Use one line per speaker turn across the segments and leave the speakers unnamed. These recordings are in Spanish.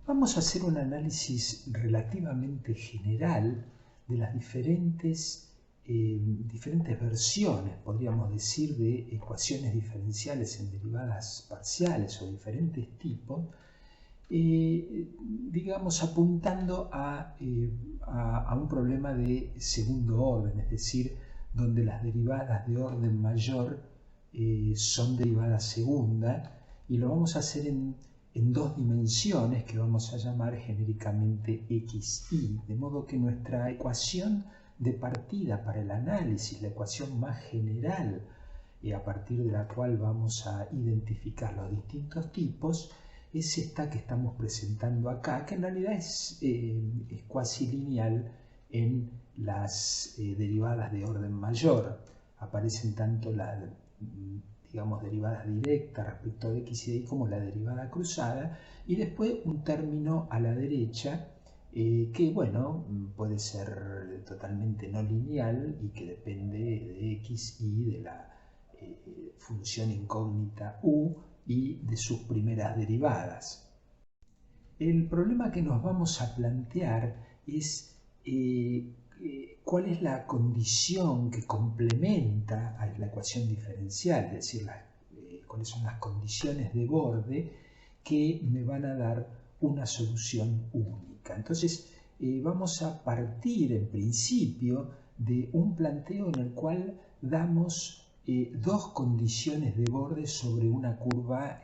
Vamos a hacer un análisis relativamente general de las diferentes versiones, podríamos decir, de ecuaciones diferenciales en derivadas parciales o diferentes tipos, digamos, apuntando a un problema de segundo orden, es decir, donde las derivadas de orden mayor son derivadas segunda, y lo vamos a hacer en dos dimensiones que vamos a llamar genéricamente x, y, de modo que nuestra ecuación de partida para el análisis, la ecuación más general a partir de la cual vamos a identificar los distintos tipos, es esta que estamos presentando acá, que en realidad es cuasi lineal en las derivadas de orden mayor. Aparecen tanto las, digamos, derivadas directas respecto de x y de y como la derivada cruzada, y después un término a la derecha que, bueno, puede ser totalmente no lineal y que depende de x y de la función incógnita u y de sus primeras derivadas. El problema que nos vamos a plantear es cuál es la condición que complementa a la ecuación diferencial, es decir, cuáles son las condiciones de borde que me van a dar una solución única. Entonces, vamos a partir en principio de un planteo en el cual damos dos condiciones de borde sobre una curva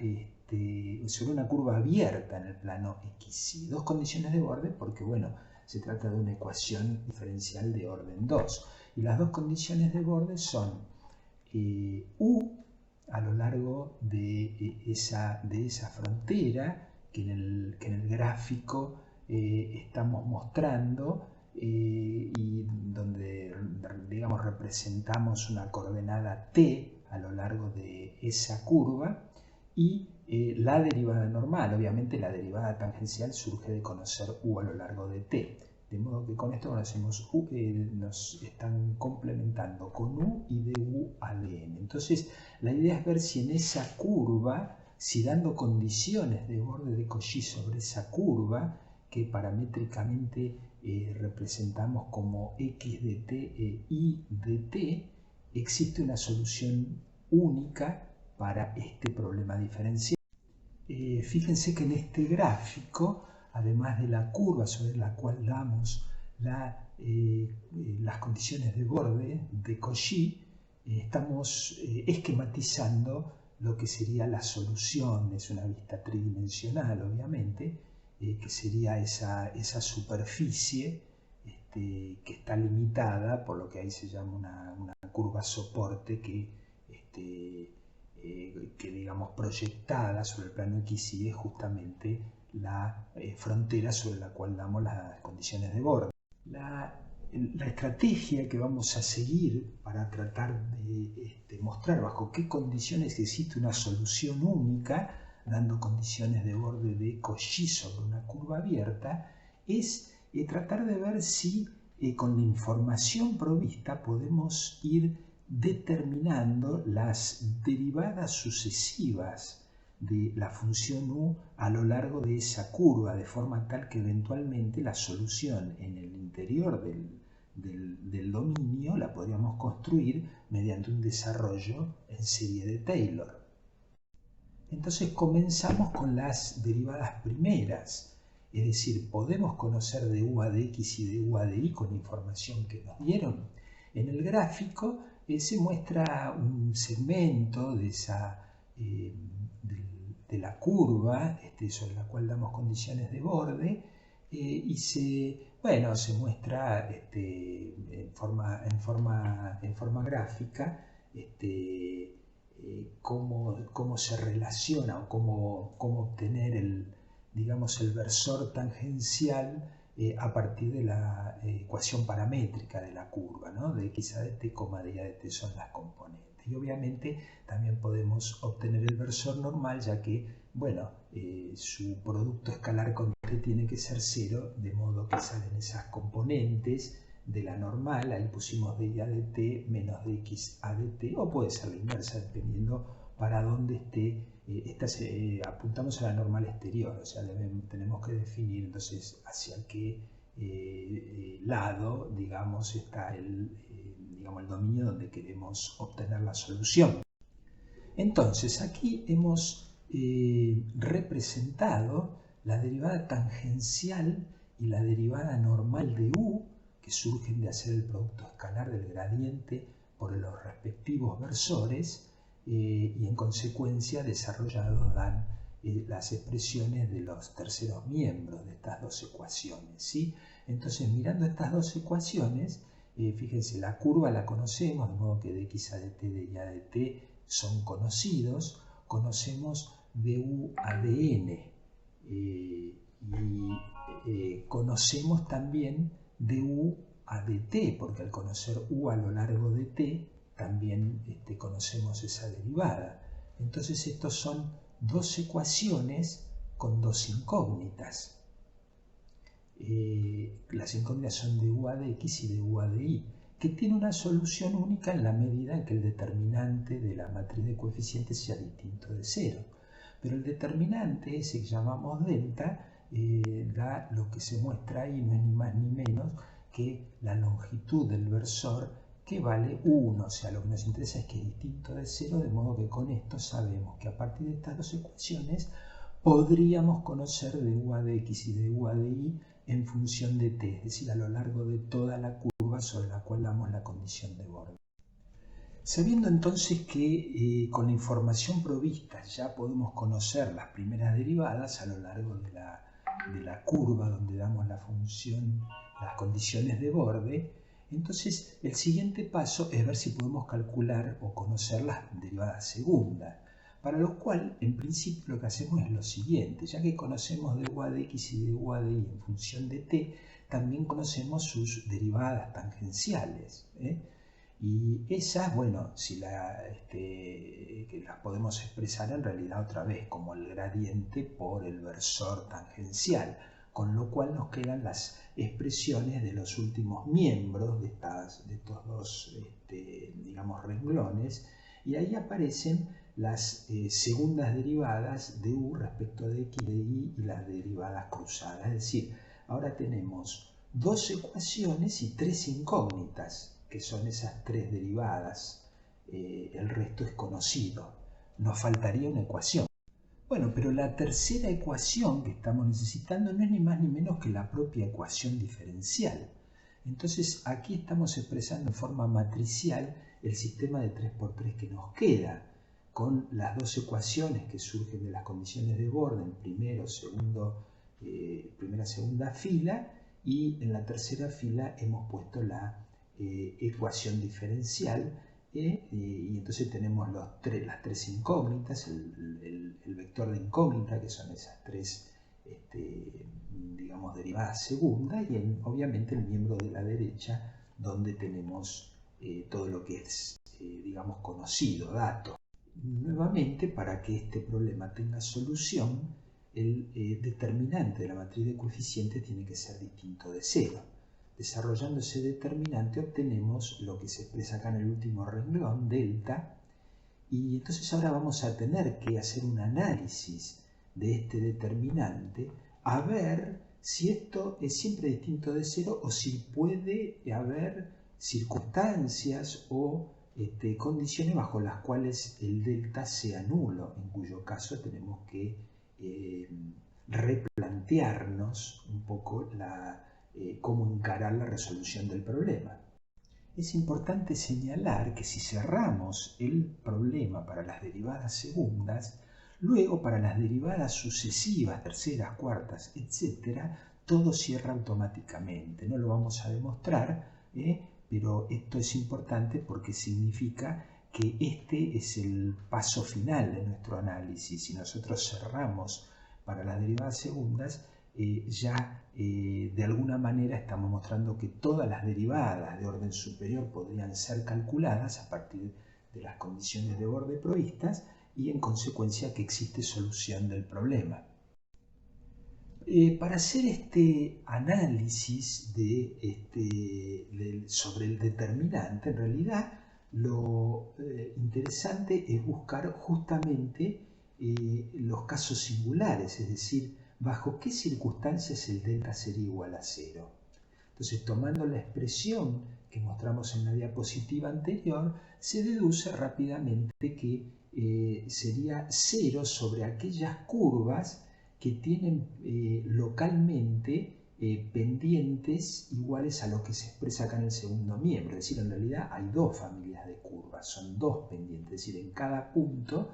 abierta en el plano x. Dos condiciones de borde porque, bueno, se trata de una ecuación diferencial de orden 2. Y las dos condiciones de borde son u a lo largo de esa frontera que en el gráfico estamos mostrando, y donde, digamos, representamos una coordenada t a lo largo de esa curva, y la derivada normal. Obviamente la derivada tangencial surge de conocer u a lo largo de t. De modo que con esto conocemos u, nos están complementando con u y de u a dn. Entonces la idea es ver si en esa curva, si dando condiciones de borde de Cauchy sobre esa curva, que paramétricamente representamos como x de t e y de t, existe una solución única para este problema diferencial. Fíjense que en este gráfico, además de la curva sobre la cual damos las condiciones de borde de Cauchy, estamos esquematizando lo que sería la solución. Es una vista tridimensional, obviamente, que sería esa superficie que está limitada por lo que ahí se llama una curva soporte que digamos proyectada sobre el plano x y es justamente la frontera sobre la cual damos las condiciones de borde. La estrategia que vamos a seguir para tratar de mostrar bajo qué condiciones existe una solución única, dando condiciones de borde de Cauchy sobre una curva abierta, es tratar de ver si con la información provista podemos ir determinando las derivadas sucesivas de la función u a lo largo de esa curva, de forma tal que eventualmente la solución en el interior del dominio la podríamos construir mediante un desarrollo en serie de Taylor. Entonces comenzamos con las derivadas primeras, es decir, podemos conocer de u a de x y de u a de y con la información que nos dieron. En el gráfico se muestra un segmento de la curva sobre la cual damos condiciones de borde, y se muestra en forma gráfica cómo se relaciona o cómo obtener el versor tangencial a partir de la ecuación paramétrica de la curva, ¿no? De x a de t, de y a de t son las componentes. Y obviamente también podemos obtener el versor normal, ya que, bueno, su producto escalar con t tiene que ser 0, de modo que salen esas componentes de la normal, ahí pusimos dy de t menos dx a de t, o puede ser la inversa, dependiendo para dónde esté. Apuntamos a la normal exterior, o sea, tenemos que definir entonces hacia qué lado, digamos, está el dominio donde queremos obtener la solución. Entonces, aquí hemos representado la derivada tangencial y la derivada normal de u, que surgen de hacer el producto escalar del gradiente por los respectivos versores, y en consecuencia desarrollados dan las expresiones de los terceros miembros de estas dos ecuaciones, ¿sí? Entonces, mirando estas dos ecuaciones, fíjense, la curva la conocemos, de modo que dx a de t, dy a de t son conocidos. Conocemos du a de n, y conocemos también du a de t, porque al conocer u a lo largo de t, también conocemos esa derivada. Entonces, estos son dos ecuaciones con dos incógnitas. Las incógnitas son du a de x y du a de y, que tiene una solución única en la medida en que el determinante de la matriz de coeficientes sea distinto de 0. Pero el determinante, ese que llamamos delta, da lo que se muestra ahí, no es ni más ni menos que la longitud del versor, que vale 1, o sea, lo que nos interesa es que es distinto de 0, de modo que con esto sabemos que a partir de estas dos ecuaciones podríamos conocer du a de x y du a de y en función de t, es decir, a lo largo de toda la curva sobre la cual damos la condición de borde. Sabiendo entonces que con la información provista ya podemos conocer las primeras derivadas a lo largo de la curva donde damos la función, las condiciones de borde, entonces el siguiente paso es ver si podemos calcular o conocer las derivadas segundas, para lo cual en principio lo que hacemos es lo siguiente: ya que conocemos du a de x y du a de y en función de t, también conocemos sus derivadas tangenciales, y esas, bueno, que las podemos expresar en realidad otra vez como el gradiente por el versor tangencial, con lo cual nos quedan las expresiones de los últimos miembros de estos dos, digamos, renglones, y ahí aparecen las segundas derivadas de u respecto de x de y las derivadas cruzadas. Es decir, ahora tenemos dos ecuaciones y tres incógnitas, que son esas tres derivadas. El resto es conocido. Nos faltaría una ecuación. Bueno, pero la tercera ecuación que estamos necesitando no es ni más ni menos que la propia ecuación diferencial. Entonces, aquí estamos expresando en forma matricial el sistema de 3×3 que nos queda, con las dos ecuaciones que surgen de las condiciones de borde en primera, segunda fila, y en la tercera fila hemos puesto la ecuación diferencial, y entonces tenemos las tres incógnitas, el vector de incógnita, que son esas tres digamos, derivadas segundas, y obviamente el miembro de la derecha, donde tenemos todo lo que es, digamos, conocido, datos. Nuevamente, para que este problema tenga solución, el determinante de la matriz de coeficientes tiene que ser distinto de 0. Desarrollando ese determinante obtenemos lo que se expresa acá en el último renglón, delta, y entonces ahora vamos a tener que hacer un análisis de este determinante, a ver si esto es siempre distinto de 0 o si puede haber circunstancias o condiciones bajo las cuales el delta sea nulo, en cuyo caso tenemos que replantearnos un poco cómo encarar la resolución del problema. Es importante señalar que si cerramos el problema para las derivadas segundas, luego para las derivadas sucesivas, terceras, cuartas, etc., todo cierra automáticamente. No lo vamos a demostrar, pero esto es importante porque significa que este es el paso final de nuestro análisis. Si nosotros cerramos para las derivadas segundas, de alguna manera estamos mostrando que todas las derivadas de orden superior podrían ser calculadas a partir de las condiciones de borde provistas, y en consecuencia que existe solución del problema. Para hacer este análisis sobre el determinante, en realidad lo interesante es buscar justamente los casos singulares, es decir, bajo qué circunstancias el delta sería igual a 0. Entonces, tomando la expresión que mostramos en la diapositiva anterior, se deduce rápidamente que sería 0 sobre aquellas curvas que tienen localmente pendientes iguales a lo que se expresa acá en el segundo miembro. Es decir, en realidad hay dos familias de curvas, son dos pendientes. Es decir, en cada punto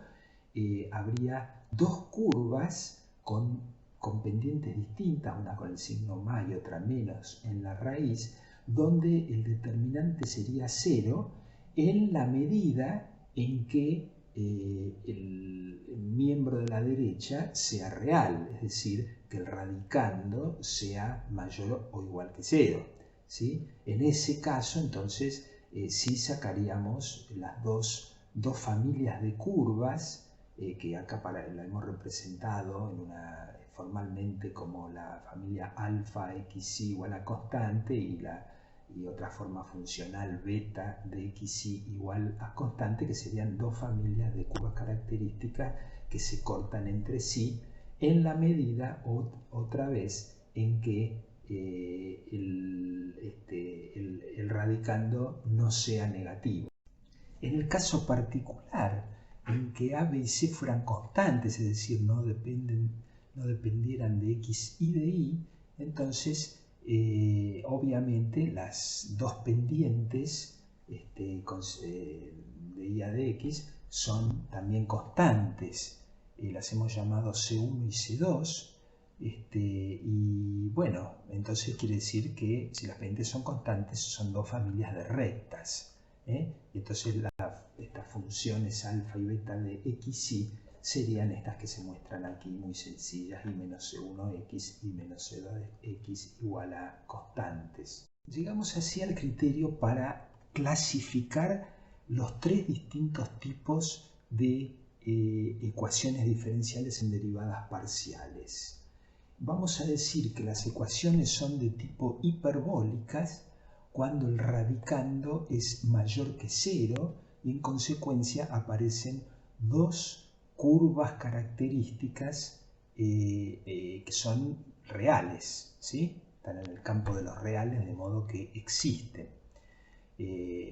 habría dos curvas con pendientes distintas, una con el signo más y otra menos en la raíz, donde el determinante sería 0 en la medida en que el miembro de la derecha sea real, es decir, que el radicando sea mayor o igual que 0. ¿Sí? En ese caso, entonces, sí sacaríamos las dos familias de curvas que acá la hemos representado formalmente como la familia alfa xy igual a constante y otra forma funcional beta de xy igual a constante, que serían dos familias de curvas características que se cortan entre sí en la medida otra vez en que el radicando no sea negativo. En el caso particular en que A, B y C fueran constantes, es decir, no dependieran de X y de Y, entonces obviamente las dos pendientes de Y a de X son también constantes. Las hemos llamado C1 y C2. Y bueno, entonces quiere decir que si las pendientes son constantes, son dos familias de rectas. Entonces estas funciones alfa y beta de xy serían estas que se muestran aquí, muy sencillas, y menos C1x y menos C2x igual a constantes. Llegamos así al criterio para clasificar los tres distintos tipos de ecuaciones diferenciales en derivadas parciales. Vamos a decir que las ecuaciones son de tipo hiperbólicas cuando el radicando es mayor que 0 y en consecuencia aparecen dos curvas características que son reales, ¿sí? Están en el campo de los reales, de modo que existen.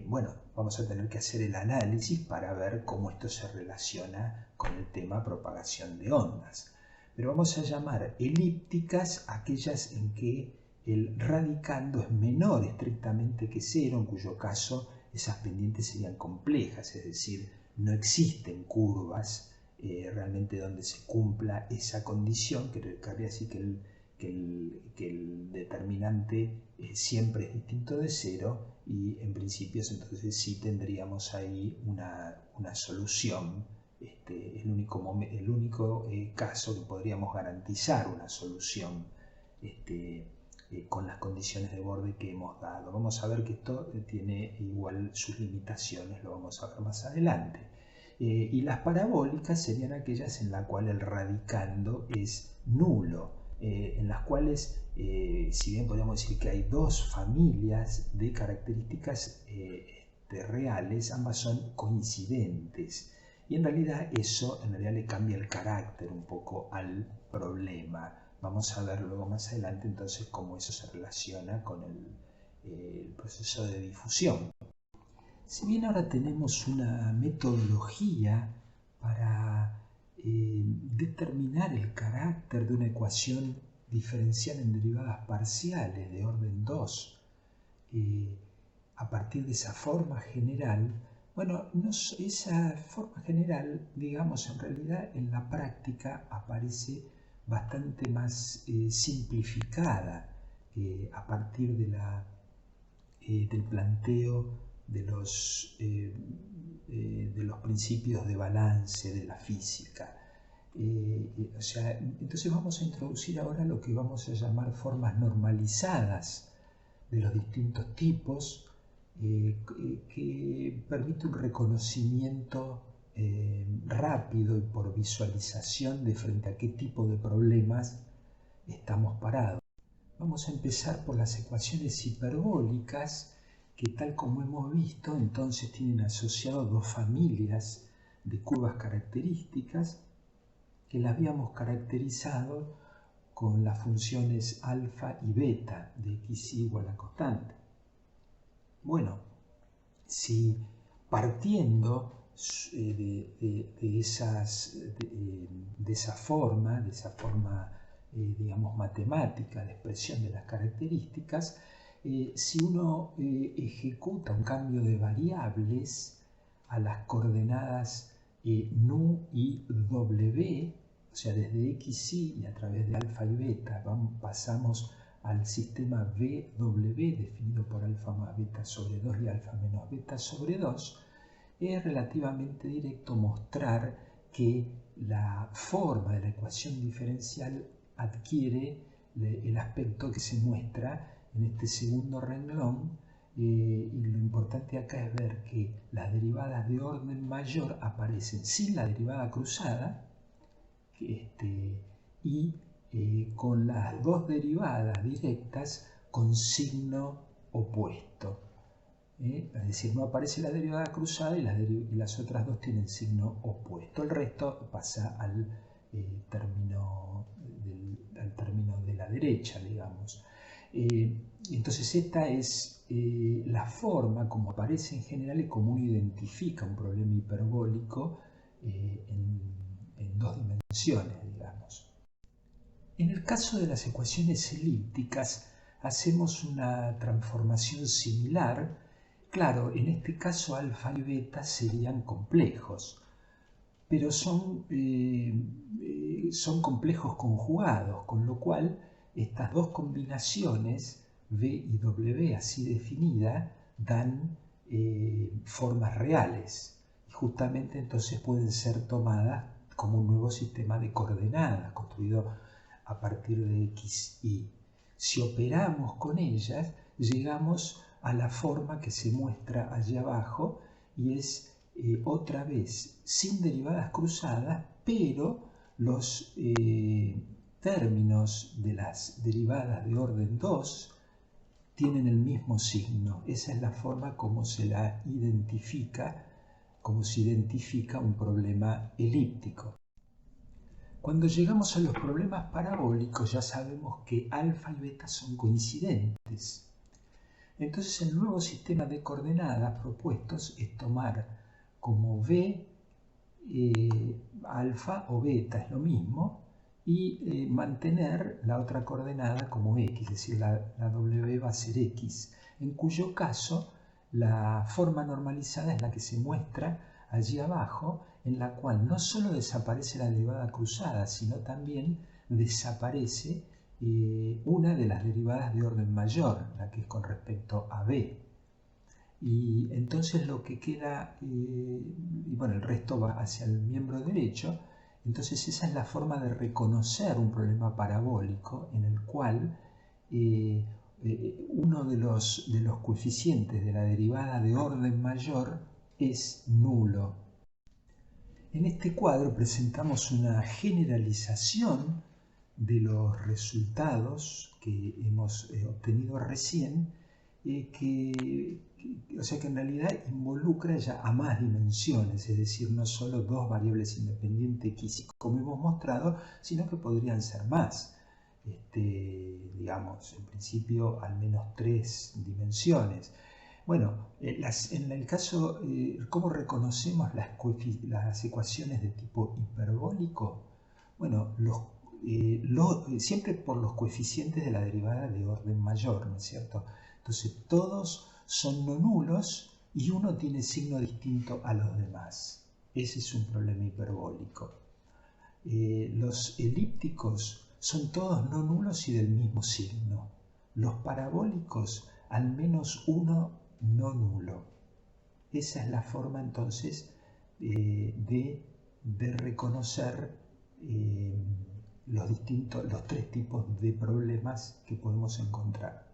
Bueno, vamos a tener que hacer el análisis para ver cómo esto se relaciona con el tema propagación de ondas. Pero vamos a llamar elípticas aquellas en que el radicando es menor estrictamente que 0, en cuyo caso esas pendientes serían complejas, es decir, no existen curvas realmente donde se cumpla esa condición, que querría decir que el determinante siempre es distinto de 0 y en principio entonces sí tendríamos ahí una solución. El único caso que podríamos garantizar una solución con las condiciones de borde que hemos dado. Vamos a ver que esto tiene igual sus limitaciones, lo vamos a ver más adelante. Y las parabólicas serían aquellas en las cuales el radicando es nulo, en las cuales, si bien podríamos decir que hay dos familias de características reales, ambas son coincidentes. Y en realidad eso le cambia el carácter un poco al problema. Vamos a ver luego más adelante entonces cómo eso se relaciona con el proceso de difusión. Si bien ahora tenemos una metodología para determinar el carácter de una ecuación diferencial en derivadas parciales de orden 2, a partir de esa forma general, bueno, esa forma general, digamos, en realidad en la práctica aparece bastante más simplificada a partir del planteo de los principios de balance de la física. Entonces vamos a introducir ahora lo que vamos a llamar formas normalizadas de los distintos tipos, que permite un reconocimiento rápido y por visualización de frente a qué tipo de problemas estamos parados. Vamos a empezar por las ecuaciones hiperbólicas que, tal como hemos visto, entonces tienen asociado dos familias de curvas características que las habíamos caracterizado con las funciones alfa y beta de x igual a constante. Bueno, si partiendo de esa forma, digamos, matemática de expresión de las características, si uno ejecuta un cambio de variables a las coordenadas nu y w, o sea, desde x, y a través de alfa y beta pasamos al sistema VW definido por alfa más beta sobre 2 y alfa menos beta sobre 2, es relativamente directo mostrar que la forma de la ecuación diferencial adquiere el aspecto que se muestra en este segundo renglón, y lo importante acá es ver que las derivadas de orden mayor aparecen sin la derivada cruzada y con las dos derivadas directas con signo opuesto. Es decir, no aparece la derivada cruzada y las otras dos tienen signo opuesto. El resto pasa al término de la derecha, digamos. Entonces esta es la forma como aparece en general y como uno identifica un problema hiperbólico en dos dimensiones, digamos. En el caso de las ecuaciones elípticas hacemos una transformación similar. Claro, en este caso alfa y beta serían complejos, pero son complejos conjugados, con lo cual estas dos combinaciones, V y W así definida, dan formas reales. Y justamente entonces pueden ser tomadas como un nuevo sistema de coordenadas construido a partir de x, y. Si operamos con ellas, llegamos a la forma que se muestra allí abajo, y es otra vez sin derivadas cruzadas, pero los términos de las derivadas de orden 2 tienen el mismo signo. Esa es la forma como se la identifica, como se identifica un problema elíptico. Cuando llegamos a los problemas parabólicos ya sabemos que alfa y beta son coincidentes. Entonces el nuevo sistema de coordenadas propuestos es tomar como v alfa o beta, es lo mismo, y mantener la otra coordenada como x, es decir, la w va a ser x, en cuyo caso la forma normalizada es la que se muestra allí abajo, en la cual no solo desaparece la derivada cruzada, sino también desaparece una de las derivadas de orden mayor, la que es con respecto a b. Y entonces lo que queda, el resto va hacia el miembro derecho. Entonces esa es la forma de reconocer un problema parabólico en el cual uno de los coeficientes de la derivada de orden mayor es nulo. En este cuadro presentamos una generalización de los resultados que hemos obtenido recién, o sea que en realidad involucra ya a más dimensiones, es decir, no solo dos variables independientes x, como hemos mostrado, sino que podrían ser más. Digamos, en principio al menos 3 dimensiones. Bueno, en el caso, ¿cómo reconocemos las ecuaciones de tipo hiperbólico? Bueno, siempre por los coeficientes de la derivada de orden mayor, ¿no es cierto? Entonces todos son no nulos y uno tiene signo distinto a los demás. Ese es un problema hiperbólico. Los elípticos son todos no nulos y del mismo signo. Los parabólicos, al menos uno no nulo. Esa es la forma entonces de reconocer los 3 tipos de problemas que podemos encontrar.